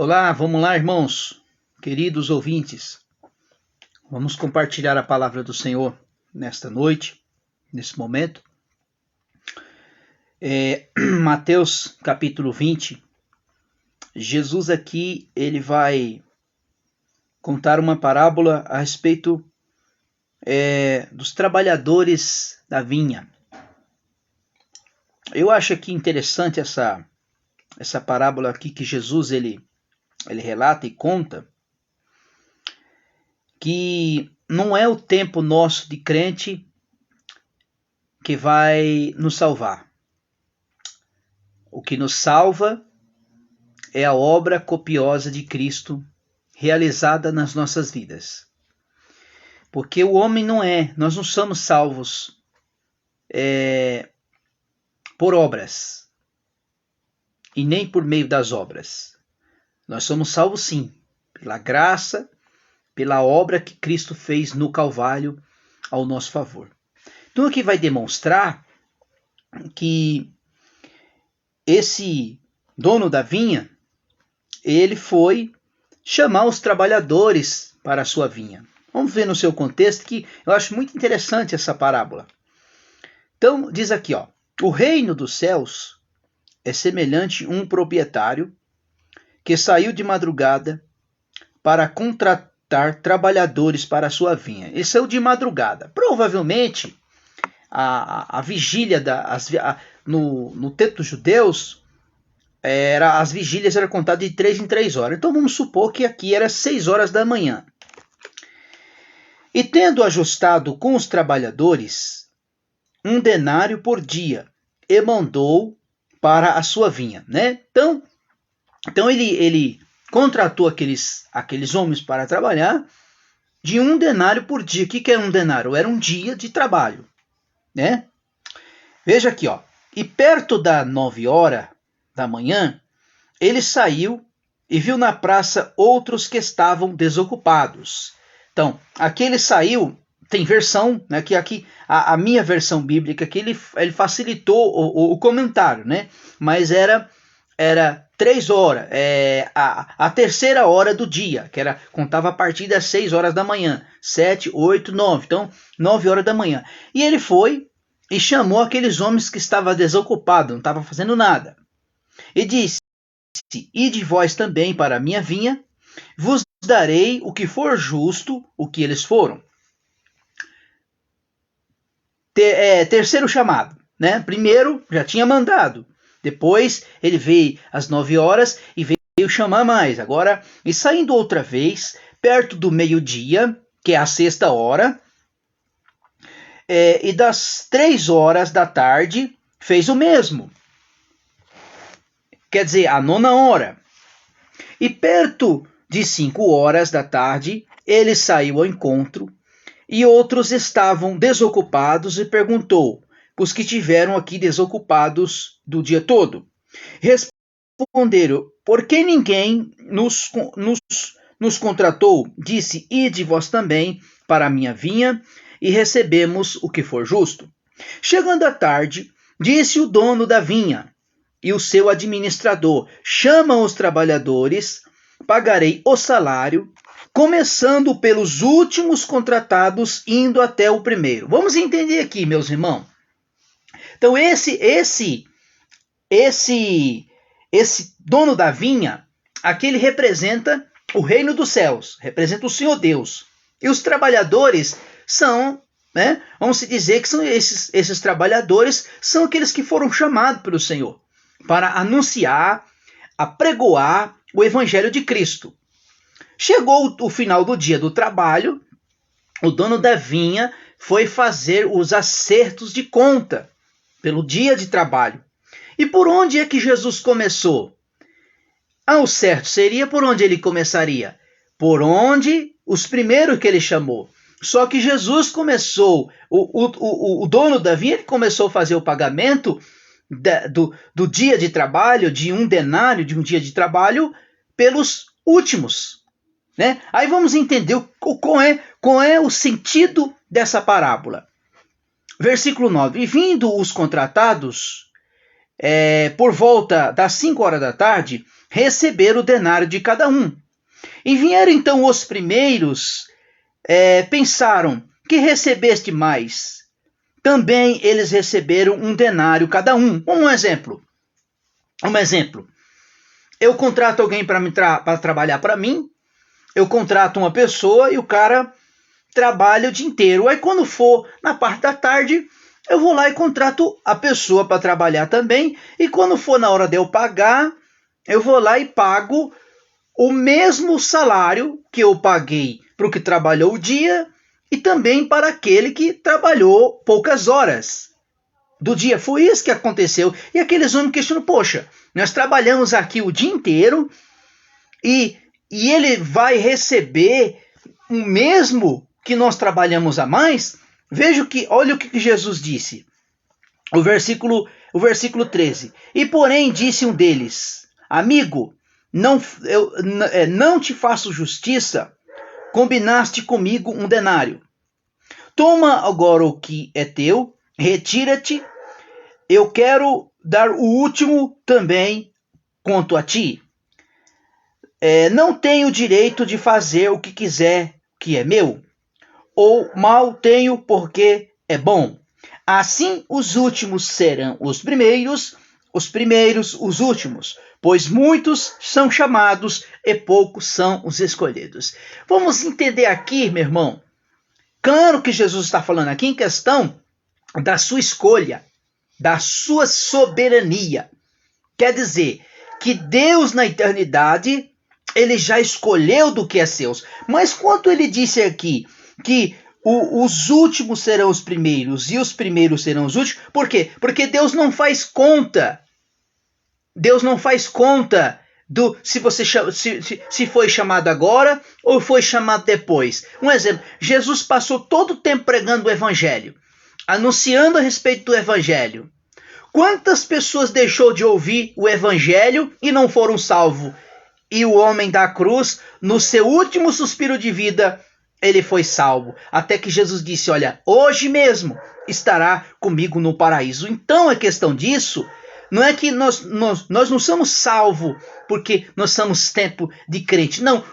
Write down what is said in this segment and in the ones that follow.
Olá, vamos lá, irmãos, queridos ouvintes. Vamos compartilhar a palavra do Senhor nesta noite, nesse momento. Mateus capítulo 20. Jesus aqui, ele vai contar uma parábola a respeito dos trabalhadores da vinha. Eu acho aqui interessante essa parábola aqui que Jesus ele relata e conta que não é o tempo nosso de crente que vai nos salvar. O que nos salva é a obra copiosa de Cristo realizada nas nossas vidas. Porque o homem nós não somos salvos por obras e nem por meio das obras. Nós somos salvos sim, pela graça, pela obra que Cristo fez no Calvário ao nosso favor. Então aqui vai demonstrar que esse dono da vinha, ele foi chamar os trabalhadores para a sua vinha. Vamos ver no seu contexto que eu acho muito interessante essa parábola. Então diz aqui, o reino dos céus é semelhante a um proprietário que saiu de madrugada para contratar trabalhadores para a sua vinha. Ele saiu de madrugada. Provavelmente, a vigília, no tempo dos judeus, as vigílias eram contadas de 3 em 3 horas. Então vamos supor que aqui era 6 horas da manhã. E tendo ajustado com os trabalhadores 1 denário por dia, e mandou para a sua vinha, né? Então ele contratou aqueles homens para trabalhar de 1 denário por dia. O que é 1 denário? Era um dia de trabalho, né? Veja aqui, e perto das 9 horas da manhã, ele saiu e viu na praça outros que estavam desocupados. Então, aqui ele saiu, tem versão, né, que aqui a minha versão bíblica, que ele facilitou o comentário, né? Mas era 3 horas, a terceira hora do dia, que contava a partir das 6 horas da manhã, 7, 8, 9, então 9 horas da manhã. E ele foi e chamou aqueles homens que estavam desocupados, não estavam fazendo nada. E disse, ide vós também para a minha vinha, vos darei o que for justo, o que eles foram. Terceiro chamado, né? Primeiro já tinha mandado. Depois ele veio às 9 horas e veio chamar mais. Agora, e saindo outra vez, perto do meio-dia, que é a 6ª hora, e das 3 horas da tarde, fez o mesmo. Quer dizer, a 9ª hora. E perto de 5 horas da tarde, ele saiu ao encontro, e outros estavam desocupados, e perguntou, os que tiveram aqui desocupados do dia todo. Responderam, por que ninguém nos contratou? Disse, ide vós também para a minha vinha, e recebemos o que for justo. Chegando à tarde, disse o dono da vinha e o seu administrador, chamam os trabalhadores, pagarei o salário, começando pelos últimos contratados, indo até o primeiro. Vamos entender aqui, meus irmãos. Então esse dono da vinha, aqui ele representa o reino dos céus, representa o Senhor Deus. E os trabalhadores são, né, vamos dizer que são esses trabalhadores, são aqueles que foram chamados pelo Senhor para anunciar, apregoar o evangelho de Cristo. Chegou o final do dia do trabalho, o dono da vinha foi fazer os acertos de conta pelo dia de trabalho. E por onde é que Jesus começou? O certo seria por onde ele começaria? Por onde os primeiros que ele chamou. Só que Jesus começou, o dono da vinha começou a fazer o pagamento do dia de trabalho, de 1 denário, de um dia de trabalho, pelos últimos. Né? Aí vamos entender qual é o sentido dessa parábola. Versículo 9. E vindo os contratados, por volta das 5 horas da tarde, receberam o denário de cada um. E vieram então os primeiros, pensaram, que recebeste mais? Também eles receberam um denário cada um. Um exemplo. Eu contrato alguém para trabalhar para mim, eu contrato uma pessoa e o cara trabalha o dia inteiro. Aí quando for na parte da tarde, eu vou lá e contrato a pessoa para trabalhar também. E quando for na hora de eu pagar, eu vou lá e pago o mesmo salário que eu paguei para o que trabalhou o dia e também para aquele que trabalhou poucas horas do dia. Foi isso que aconteceu. E aqueles homens questionam, poxa, nós trabalhamos aqui o dia inteiro e ele vai receber o mesmo que nós trabalhamos a mais? Olha o que Jesus disse. O versículo 13. E porém disse um deles, amigo, não te faço justiça, combinaste comigo um denário. Toma agora o que é teu, retira-te, eu quero dar o último também quanto a ti. Não tenho direito de fazer o que quiser que é meu, ou mal tenho porque é bom. Assim os últimos serão os primeiros os últimos, pois muitos são chamados e poucos são os escolhidos. Vamos entender aqui, meu irmão. Claro que Jesus está falando aqui em questão da sua escolha, da sua soberania. Quer dizer que Deus na eternidade, ele já escolheu do que é seus. Mas quando ele disse aqui que os últimos serão os primeiros e os primeiros serão os últimos, por quê? Porque Deus não faz conta. Deus não faz conta do se foi chamado agora ou foi chamado depois. Um exemplo, Jesus passou todo o tempo pregando o evangelho, anunciando a respeito do evangelho. Quantas pessoas deixou de ouvir o evangelho e não foram salvos? E o homem da cruz, no seu último suspiro de vida, ele foi salvo. Até que Jesus disse, olha, hoje mesmo estará comigo no paraíso. Então a questão disso não é que nós não somos salvos porque nós somos tempo de crente. Não,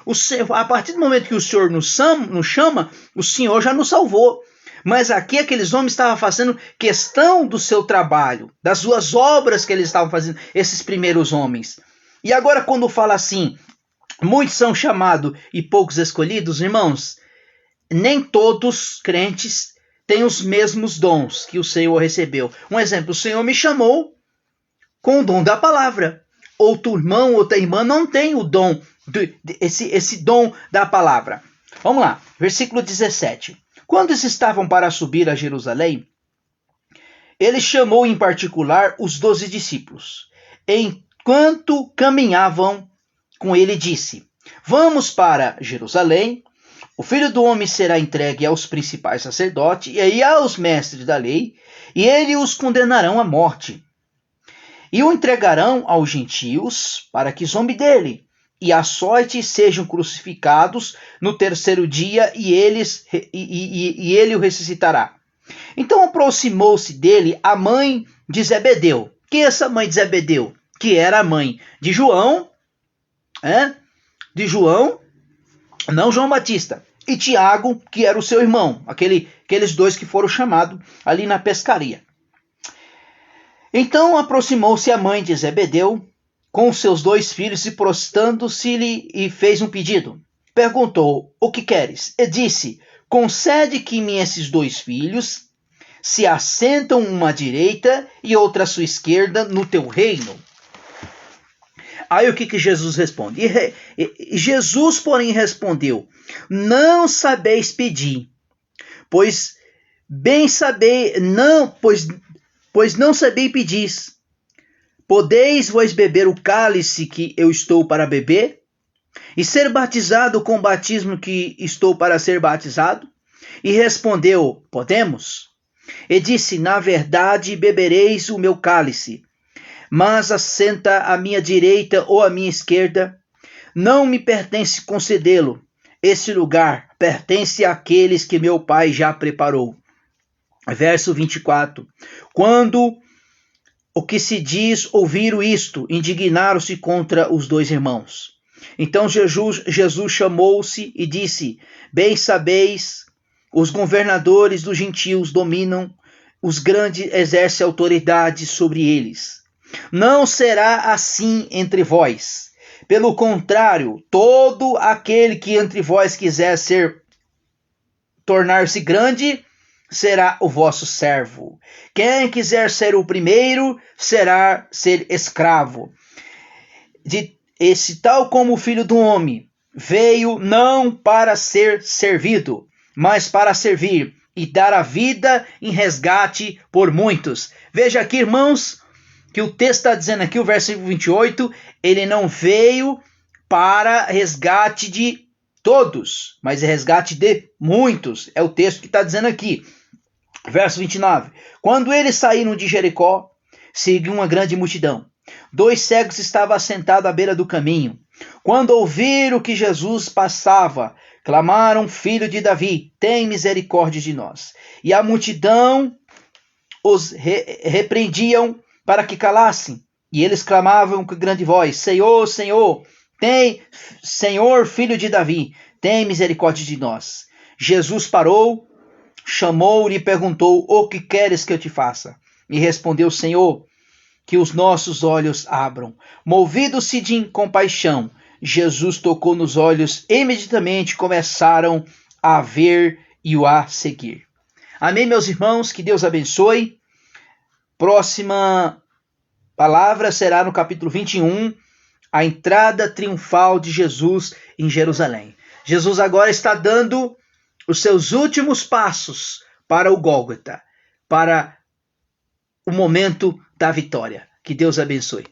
a partir do momento que o Senhor nos chama, o Senhor já nos salvou. Mas aqui aqueles homens estavam fazendo questão do seu trabalho, das suas obras que eles estavam fazendo, esses primeiros homens. E agora quando fala assim, muitos são chamados e poucos escolhidos, irmãos, nem todos crentes têm os mesmos dons que o Senhor recebeu. Um exemplo, o Senhor me chamou com o dom da palavra. Outro irmão, outra irmã não tem o dom, esse dom da palavra. Vamos lá, versículo 17. Quando eles estavam para subir a Jerusalém, ele chamou em particular os 12 discípulos. Enquanto caminhavam com ele, disse, vamos para Jerusalém, o Filho do Homem será entregue aos principais sacerdotes e aos mestres da lei, e eles os condenarão à morte. E o entregarão aos gentios para que zombem dele, e à sorte sejam crucificados no terceiro dia, e ele o ressuscitará. Então aproximou-se dele a mãe de Zebedeu. Quem é essa mãe de Zebedeu? Que era a mãe de João, não João Batista, e Tiago, que era o seu irmão, aqueles dois que foram chamados ali na pescaria. Então aproximou-se a mãe de Zebedeu com seus 2 filhos e prostrando-se-lhe e fez um pedido. Perguntou, o que queres? E disse, concede que esses 2 filhos se assentam uma à direita e outra à sua esquerda no teu reino. Aí o que Jesus responde? Jesus, porém, respondeu, não sabeis pedir, pois não sabeis pedir. Podeis vós beber o cálice que eu estou para beber? E ser batizado com o batismo que estou para ser batizado? E respondeu, podemos. E disse, na verdade bebereis o meu cálice, mas assenta à minha direita ou à minha esquerda, não me pertence concedê-lo. Esse lugar pertence àqueles que meu Pai já preparou. Verso 24. Quando o que se diz ouviram isto, indignaram-se contra os dois irmãos. Então Jesus chamou-se e disse: Bem sabeis, os governadores dos gentios dominam, os grandes exercem autoridade sobre eles. Não será assim entre vós. Pelo contrário, todo aquele que entre vós quiser tornar-se grande, será o vosso servo. Quem quiser ser o primeiro, será ser escravo. Esse tal como o Filho do Homem veio não para ser servido, mas para servir e dar a vida em resgate por muitos. Veja aqui, irmãos, que o texto está dizendo aqui, o versículo 28, ele não veio para resgate de todos, mas é resgate de muitos. É o texto que está dizendo aqui. Verso 29. Quando eles saíram de Jericó, seguiu uma grande multidão. 2 cegos estavam assentados à beira do caminho. Quando ouviram que Jesus passava, clamaram: Filho de Davi, tem misericórdia de nós. E a multidão os repreendiam para que calassem. E eles clamavam com grande voz: Senhor, Senhor, Senhor, Filho de Davi, tem misericórdia de nós. Jesus parou, chamou-lhe e perguntou: O que queres que eu te faça? E respondeu: Senhor, que os nossos olhos abram. Movido-se de compaixão, Jesus tocou nos olhos, e imediatamente começaram a ver e o a seguir. Amém, meus irmãos? Que Deus abençoe. Próxima palavra será no capítulo 21, a entrada triunfal de Jesus em Jerusalém. Jesus agora está dando os seus últimos passos para o Gólgota, para o momento da vitória. Que Deus abençoe.